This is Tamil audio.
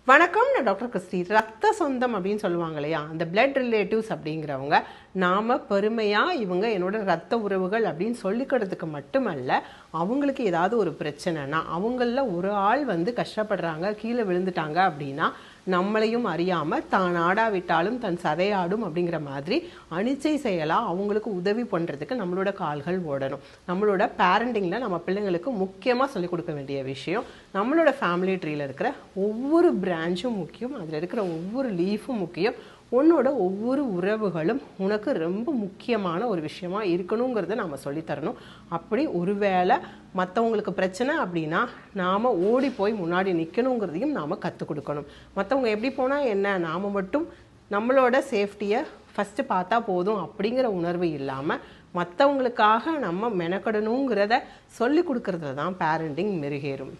வணக்கம், நான் டாக்டர் கிறிஸ்டி. ரத்த சொந்தம் அப்படின்னு சொல்லுவாங்க இல்லையா, அந்த பிளட் ரிலேட்டிவ்ஸ் அப்படிங்கிறவங்க நாம பெருமையாக இவங்க என்னோட ரத்த உறவுகள் அப்படின்னு சொல்லிக்கிறதுக்கு மட்டுமல்ல, அவங்களுக்கு ஏதாவது ஒரு பிரச்சனைனா அவங்களில் ஒரு ஆள் கஷ்டப்படுறாங்க, கீழே விழுந்துட்டாங்க அப்படின்னா நம்மளையும் அறியாமல் தான் ஆடாவிட்டாலும் தன் சதையாடும் அப்படிங்கிற மாதிரி அனிச்சை செயலாக அவங்களுக்கு உதவி பண்ணுறதுக்கு நம்மளோட கால்கள் ஓடணும். நம்மளோட பேரண்டிங்கில் நம்ம பிள்ளைங்களுக்கு முக்கியமாக சொல்லிக் கொடுக்க வேண்டிய விஷயம், நம்மளோட ஃபேமிலி ட்ரீயில் இருக்கிற ஒவ்வொரு பிரான்ச்சும் முக்கியம், அதில் இருக்கிற ஒவ்வொரு லீஃபும் முக்கியம். உன்னோட ஒவ்வொரு உறவுகளும் உனக்கு ரொம்ப முக்கியமான ஒரு விஷயமா இருக்கணுங்கிறத நாம் சொல்லித்தரணும். அப்படி ஒருவேளை மற்றவங்களுக்கு பிரச்சனை அப்படின்னா நாம் ஓடி போய் முன்னாடி நிற்கணுங்கிறதையும் நாம் கற்றுக் கொடுக்கணும். மற்றவங்க எப்படி போனால் என்ன, நாம் மட்டும் நம்மளோட சேஃப்டியை ஃபஸ்ட்டு பார்த்தா போதும் அப்படிங்கிற உணர்வு இல்லாமல் மற்றவங்களுக்காக நம்ம மெனக்கடணுங்கிறத சொல்லி கொடுக்கறதுல தான் பேரண்டிங் மெருகேறும்.